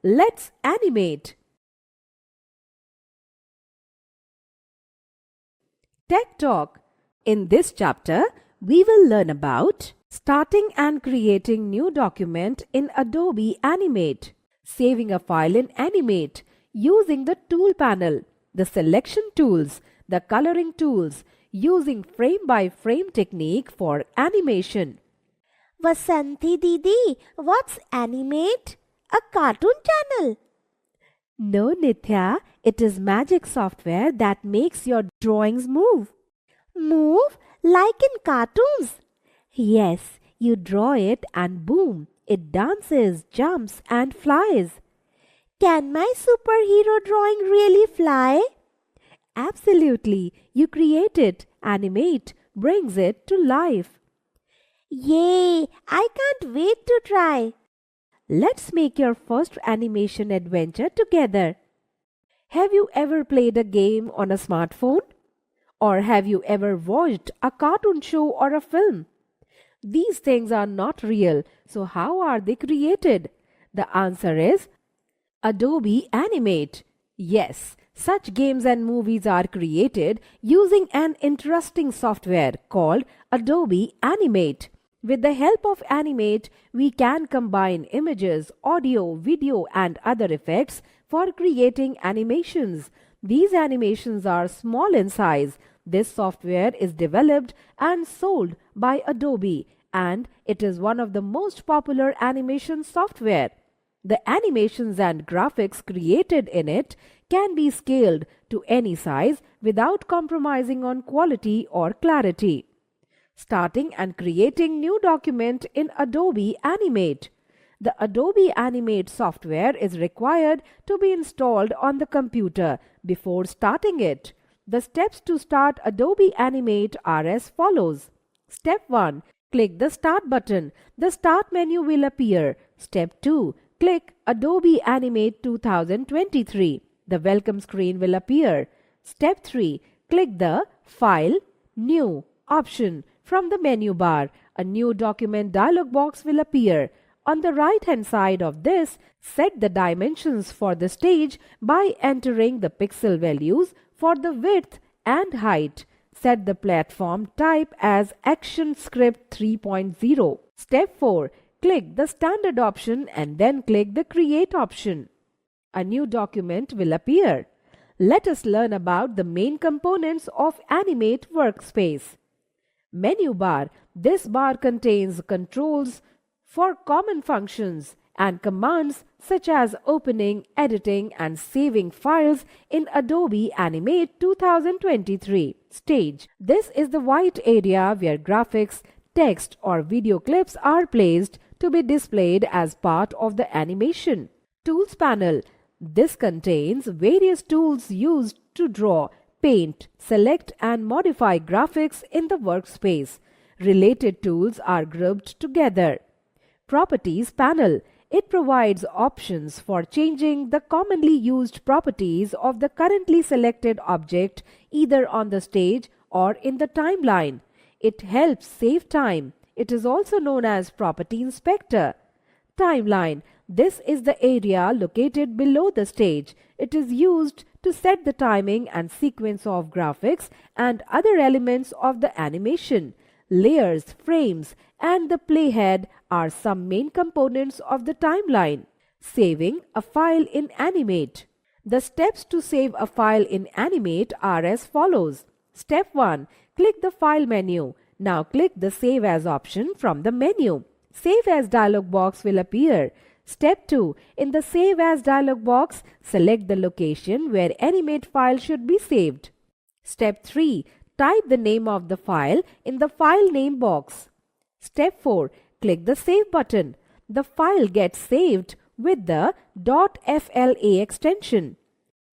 Let's animate. Tech Talk. In this chapter, we will learn about starting and creating new document in Adobe Animate, saving a file in Animate using the tool panel, the selection tools, the coloring tools, using frame-by-frame technique for animation. Vasanti Didi, what's Animate? A cartoon channel? No, Nithya, it is magic software that makes your drawings move. Move like in cartoons? Yes, you draw it and boom, it dances, jumps and flies. Can my superhero drawing really fly? Absolutely, you create it, animate, brings it to life. Yay, I can't wait to try. Let's make your first animation adventure together. Have you ever played a game on a smartphone? Or have you ever watched a cartoon show or a film? These things are not real, so how are they created? The answer is Adobe Animate. Yes, such games and movies are created using an interesting software called Adobe Animate. With the help of Animate, we can combine images, audio, video and other effects for creating animations. These animations are small in size. This software is developed and sold by Adobe, and it is one of the most popular animation software. The animations and graphics created in it can be scaled to any size without compromising on quality or clarity. Starting and creating new document in Adobe Animate. The Adobe Animate software is required to be installed on the computer before starting it. The steps to start Adobe Animate are as follows. Step 1. Click the Start button. The Start menu will appear. Step 2. Click Adobe Animate 2023. The welcome screen will appear. Step 3. Click the File, New option from the menu bar. A new document dialog box will appear. On the right hand side of this, set the dimensions for the stage by entering the pixel values for the width and height. Set the platform type as ActionScript 3.0. Step 4. Click the Standard option and then click the Create option. A new document will appear. Let us learn about the main components of Animate Workspace. Menu bar. This bar contains controls for common functions and commands such as opening, editing and saving files in Adobe Animate 2023. Stage. This is the white area where graphics, text or video clips are placed to be displayed as part of the animation. Tools panel. This contains various tools used to draw, paint, select and modify graphics in the workspace. Related tools are grouped together. Properties panel. It provides options for changing the commonly used properties of the currently selected object either on the stage or in the timeline. It helps save time. It is also known as Property Inspector. Timeline. This is the area located below the stage. It is used to set the timing and sequence of graphics and other elements of the animation. Layers, frames, and the playhead are some main components of the timeline. Saving a file in Animate. The steps to save a file in Animate are as follows. Step 1. Click the File menu. Now click the Save As option from the menu. Save As dialog box will appear. Step 2. In the Save As dialog box, select the location where Animate file should be saved. Step 3. Type the name of the file in the File Name box. Step 4. Click the Save button. The file gets saved with the .fla extension.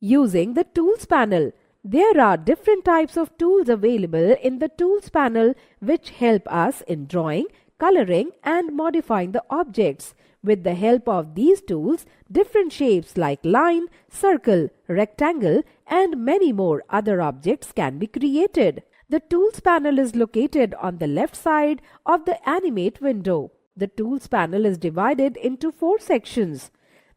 Using the Tools panel. There are different types of tools available in the Tools panel which help us in drawing, coloring and modifying the objects. With the help of these tools, different shapes like line, circle, rectangle and many more other objects can be created. The Tools panel is located on the left side of the Animate window. The Tools panel is divided into 4 sections.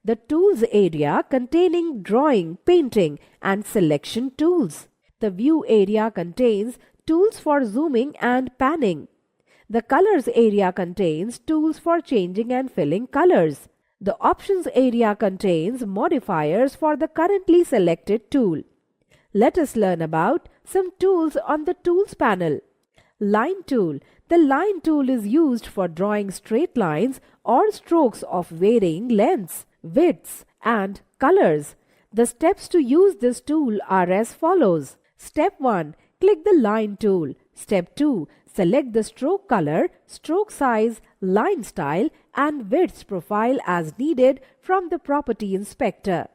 The Tools area containing drawing, painting and selection tools. The View area contains tools for zooming and panning. The Colors area contains tools for changing and filling colors. The Options area contains modifiers for the currently selected tool. Let us learn about some tools on the Tools panel. Line tool. The line tool is used for drawing straight lines or strokes of varying lengths, widths and colors. The steps to use this tool are as follows. Step 1. Click the line tool. Step 2. Select the stroke color, stroke size, line style and width profile as needed from the Property Inspector.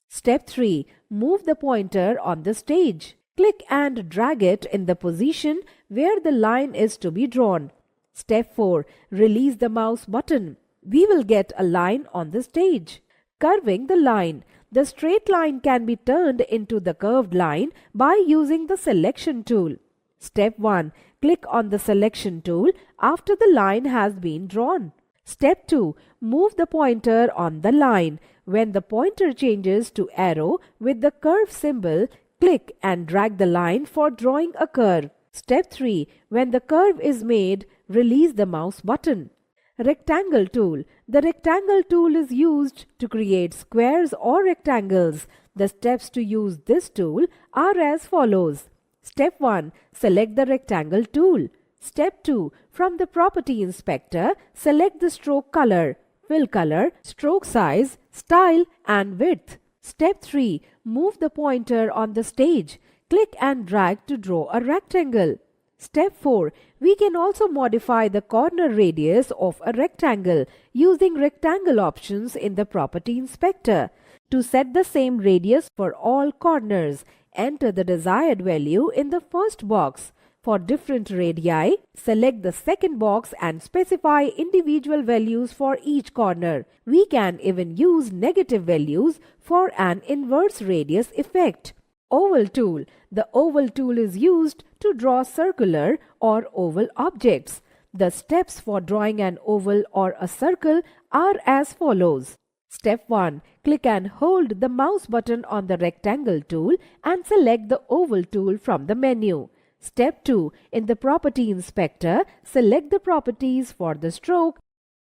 Step 3. Move the pointer on the stage. Click and drag it in the position where the line is to be drawn. Step 4. Release the mouse button. We will get a line on the stage. Curving the line. The straight line can be turned into the curved line by using the Selection tool. Step 1. Click on the Selection tool after the line has been drawn. Step 2. Move the pointer on the line. When the pointer changes to arrow with the curve symbol, click and drag the line for drawing a curve. Step 3. When the curve is made, release the mouse button. Rectangle tool. The Rectangle tool is used to create squares or rectangles. The steps to use this tool are as follows. Step 1. Select the Rectangle tool. Step 2. From the Property Inspector, select the stroke color, fill color, stroke size, style and width. Step 3. Move the pointer on the stage. Click and drag to draw a rectangle. Step 4. We can also modify the corner radius of a rectangle using rectangle options in the Property Inspector. To set the same radius for all corners, enter the desired value in the first box. For different radii, select the second box and specify individual values for each corner. We can even use negative values for an inverse radius effect. Oval tool. The oval tool is used to draw circular or oval objects. The steps for drawing an oval or a circle are as follows. Step 1. Click and hold the mouse button on the Rectangle tool and select the Oval tool from the menu. Step 2. In the Property Inspector, select the properties for the stroke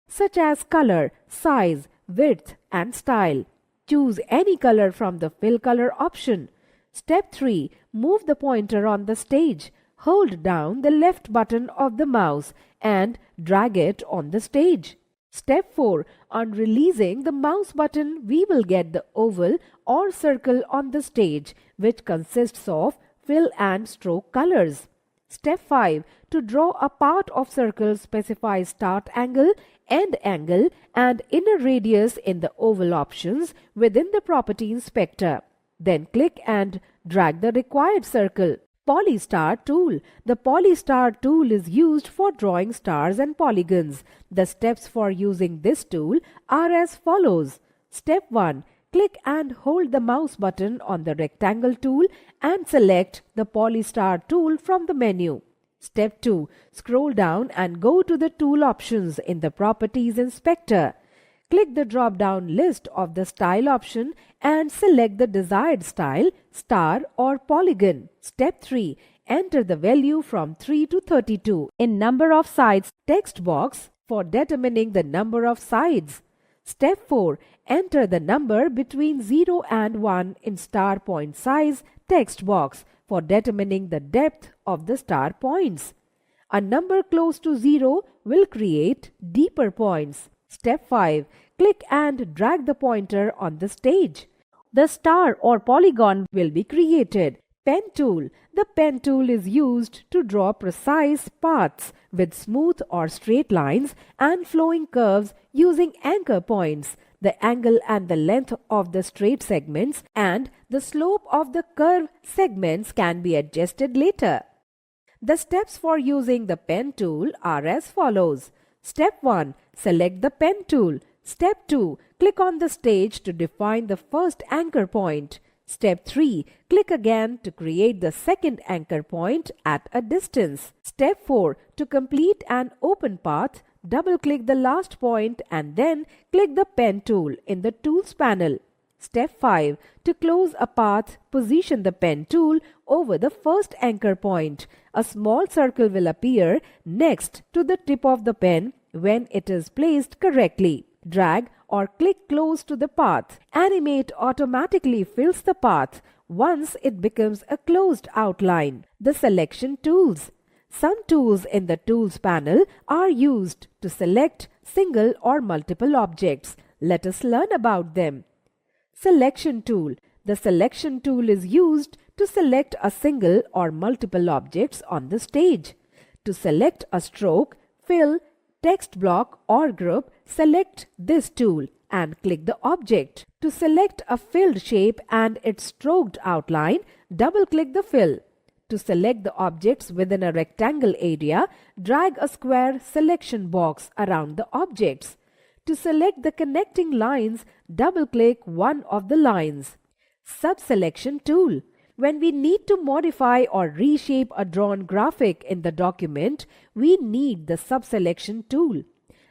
such as color, size, width and style. Choose any color from the Fill Color option. Step 3. Move the pointer on the stage. Hold down the left button of the mouse and drag it on the stage. Step 4. On releasing the mouse button, we will get the oval or circle on the stage, which consists of fill and stroke colors. Step 5. To draw a part of circle, specify start angle, end angle and inner radius in the oval options within the Property Inspector. Then click and drag the required circle. Polystar tool. The Polystar tool is used for drawing stars and polygons. The steps for using this tool are as follows. Step 1. Click and hold the mouse button on the Rectangle tool and select the Polystar tool from the menu. Step 2. Scroll down and go to the tool options in the Properties Inspector. Click the drop-down list of the Style option and select the desired style, star or polygon. Step 3. Enter the value from 3 to 32 in Number of Sides text box for determining the number of sides. Step 4. Enter the number between 0 and 1 in star point size text box for determining the depth of the star points. A number close to 0 will create deeper points. Step 5. Click and drag the pointer on the stage. The star or polygon will be created. Pen tool. The pen tool is used to draw precise paths with smooth or straight lines and flowing curves using anchor points. The angle and the length of the straight segments and the slope of the curve segments can be adjusted later. The steps for using the pen tool are as follows. Step 1. Select the pen tool. Step 2. Click on the stage to define the first anchor point. Step 3. Click again to create the second anchor point at a distance. Step 4. To complete an open path, double-click the last point and then click the Pen tool in the Tools panel. Step 5. To close a path, position the Pen tool over the first anchor point. A small circle will appear next to the tip of the pen when it is placed correctly. Drag or click close to the path. Animate automatically fills the path once it becomes a closed outline. The selection tools. Some tools in the Tools panel are used to select single or multiple objects. Let us learn about them. Selection tool. The selection tool is used to select a single or multiple objects on the stage. To select a stroke, fill, text block or group, select this tool and click the object. To select a filled shape and its stroked outline, double-click the fill. To select the objects within a rectangle area, drag a square selection box around the objects. To select the connecting lines, double-click one of the lines. Subselection tool. When we need to modify or reshape a drawn graphic in the document, we need the subselection tool.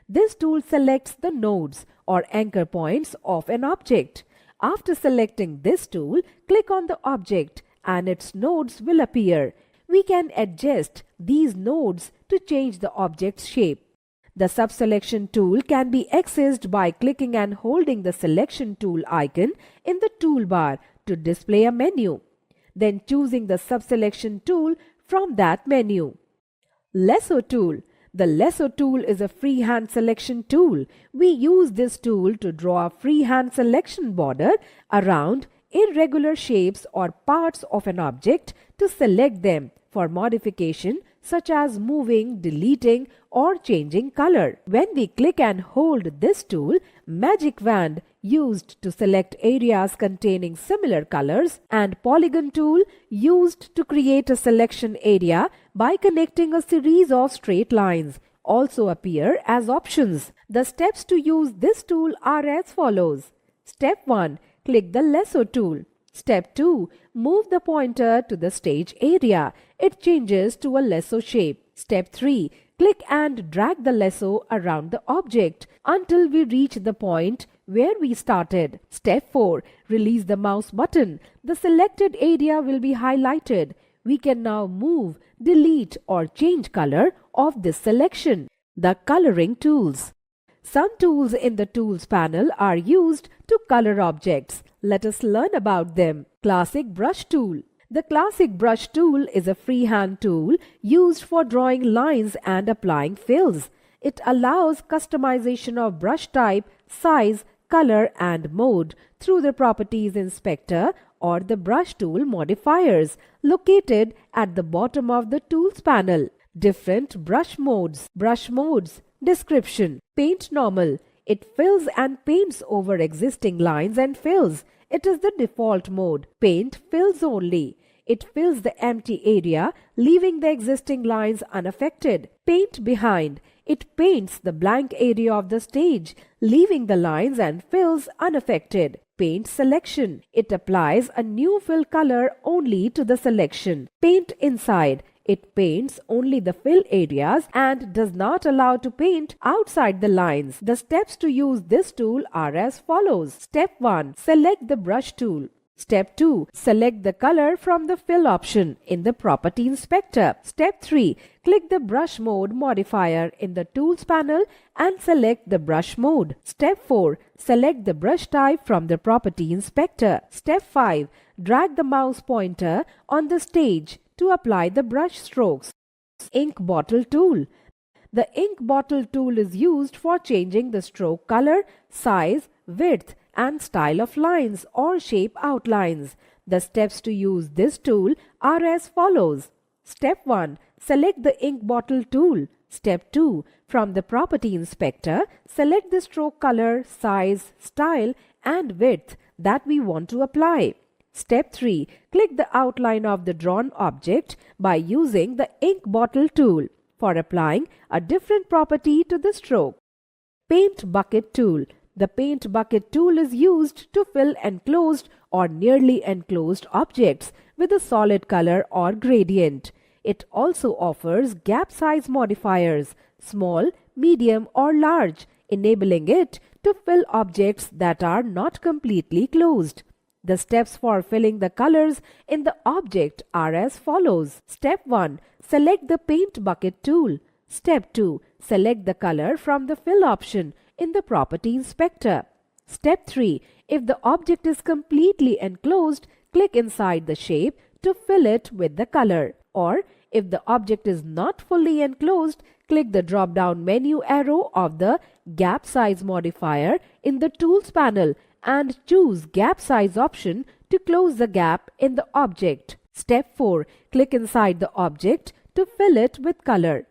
This tool selects the nodes or anchor points of an object. After selecting this tool, click on the object and its nodes will appear. We can adjust these nodes to change the object's shape. The subselection tool can be accessed by clicking and holding the selection tool icon in the toolbar to display a menu, then choosing the subselection tool from that menu. Lasso tool. The lasso tool is a freehand selection tool. We use this tool to draw a freehand selection border around irregular shapes or parts of an object to select them for modification, such as moving, deleting, or changing color. When we click and hold this tool, Magic Wand used to select areas containing similar colors, and Polygon tool used to create a selection area by connecting a series of straight lines also appear as options. The steps to use this tool are as follows. Step 1. Click the lasso tool. Step 2. Move the pointer to the stage area. It changes to a lasso shape. Step 3. Click and drag the lasso around the object until we reach the point where we started. Step 4. Release the mouse button. The selected area will be highlighted. We can now move, delete or change color of this selection. The coloring tools. Some tools in the Tools panel are used to color objects. Let us learn about them. Classic Brush tool. The Classic Brush tool is a freehand tool used for drawing lines and applying fills. It allows customization of brush type, size, color and mode through the Properties Inspector or the Brush tool modifiers located at the bottom of the Tools panel. Different brush modes. Brush modes. Description. Paint normal. It fills and paints over existing lines and fills. It is the default mode. Paint fills only. It fills the empty area, leaving the existing lines unaffected. Paint behind. It paints the blank area of the stage, leaving the lines and fills unaffected. Paint selection. It applies a new fill color only to the selection. Paint inside. It paints only the fill areas and does not allow to paint outside the lines. The steps to use this tool are as follows. Step 1. Select the brush tool. Step 2. Select the color from the fill option in the Property Inspector. Step 3. Click the brush mode modifier in the Tools panel and select the brush mode. Step 4. Select the brush type from the Property Inspector. Step 5. Drag the mouse pointer on the stage to apply the brush strokes. Ink bottle tool. The ink bottle tool is used for changing the stroke color, size, width and style of lines or shape outlines. The steps to use this tool are as follows. Step 1. Select the ink bottle tool. Step 2. From the Property Inspector, select the stroke color, size, style and width that we want to apply. Step 3. Click the outline of the drawn object by using the ink bottle tool for applying a different property to the stroke. Paint bucket tool. The paint bucket tool is used to fill enclosed or nearly enclosed objects with a solid color or gradient. It also offers gap size modifiers, small, medium or large, enabling it to fill objects that are not completely closed. The steps for filling the colors in the object are as follows. Step 1. Select the Paint Bucket tool. Step 2. Select the color from the Fill option in the Property Inspector. Step 3. If the object is completely enclosed, click inside the shape to fill it with the color. Or, if the object is not fully enclosed, click the drop-down menu arrow of the Gap Size modifier in the Tools panel and choose Gap Size option to close the gap in the object. Step 4. Click inside the object to fill it with color.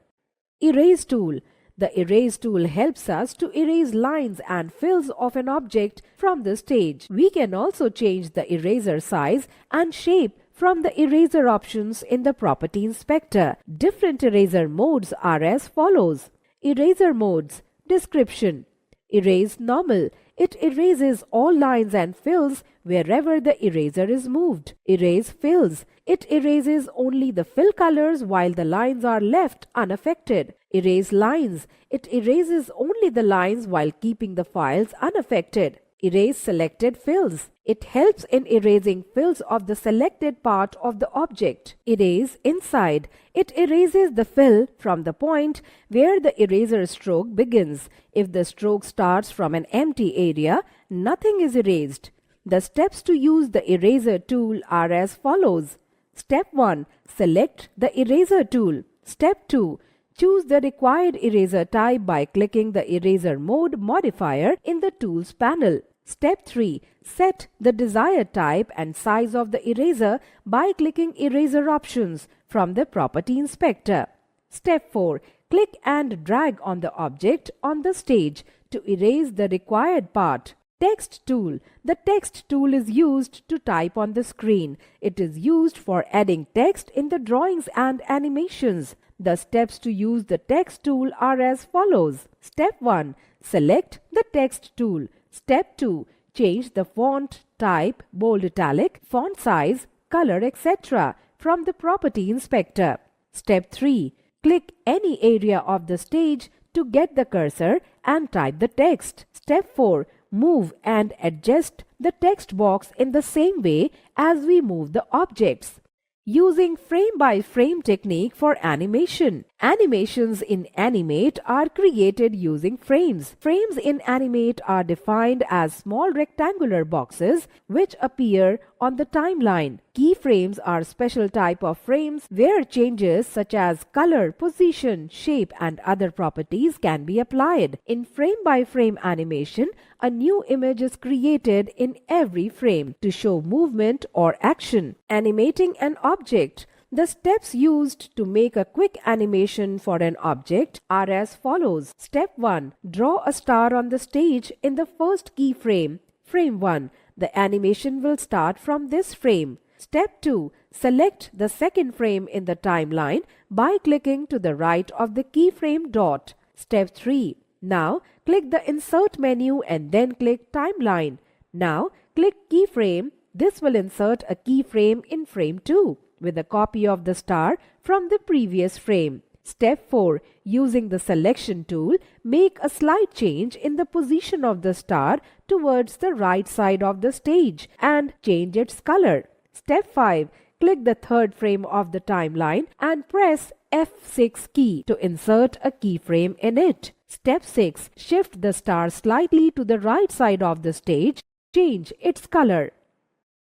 Erase tool. The Erase tool helps us to erase lines and fills of an object from the stage. We can also change the eraser size and shape from the eraser options in the Property Inspector. Different eraser modes are as follows. Eraser modes. Description. Erase normal. It erases all lines and fills wherever the eraser is moved. Erase fills. It erases only the fill colors while the lines are left unaffected. Erase lines. It erases only the lines while keeping the files unaffected. Erase selected fills. It helps in erasing fills of the selected part of the object. Erase inside. It erases the fill from the point where the eraser stroke begins. If the stroke starts from an empty area, nothing is erased. The steps to use the eraser tool are as follows. Step 1. Select the eraser tool. Step 2. Choose the required eraser type by clicking the Eraser Mode modifier in the Tools panel. Step 3. Set the desired type and size of the eraser by clicking Eraser Options from the Property Inspector. Step 4. Click and drag on the object on the stage to erase the required part. Text tool. The text tool is used to type on the screen. It is used for adding text in the drawings and animations. The steps to use the text tool are as follows. Step 1. Select the text tool. Step 2. Change the font, type, bold italic, font size, color, etc. from the Property Inspector. Step 3. Click any area of the stage to get the cursor and type the text. Step 4. Move and adjust the text box in the same way as we move the objects. Using frame-by-frame technique for animation. Animations in Animate are created using frames. Frames in Animate are defined as small rectangular boxes which appear on the timeline. Keyframes are special type of frames where changes such as color, position, shape and other properties can be applied. In frame-by-frame animation, a new image is created in every frame to show movement or action. Animating an object. The steps used to make a quick animation for an object are as follows. Step 1. Draw a star on the stage in the first keyframe, frame 1. The animation will start from this frame. Step 2. Select the second frame in the timeline by clicking to the right of the keyframe dot. Step 3. Now click the Insert menu and then click Timeline. Now click Keyframe. This will insert a keyframe in frame 2 with a copy of the star from the previous frame. Step 4. Using the Selection tool, make a slight change in the position of the star towards the right side of the stage and change its color. Step 5. Click the third frame of the timeline and press F6 key to insert a keyframe in it. Step 6. Shift the star slightly to the right side of the stage. Change its color.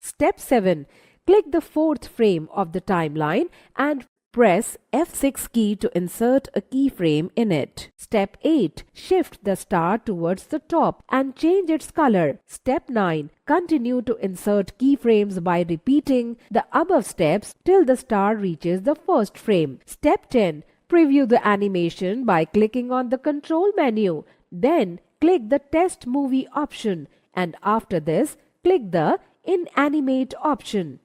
Step 7. Click the fourth frame of the timeline and press F6 key to insert a keyframe in it. Step 8. Shift the star towards the top and change its color. Step 9. Continue to insert keyframes by repeating the above steps till the star reaches the first frame. Step 10. Preview the animation by clicking on the Control menu. Then click the Test Movie option and after this, click the In Animate option.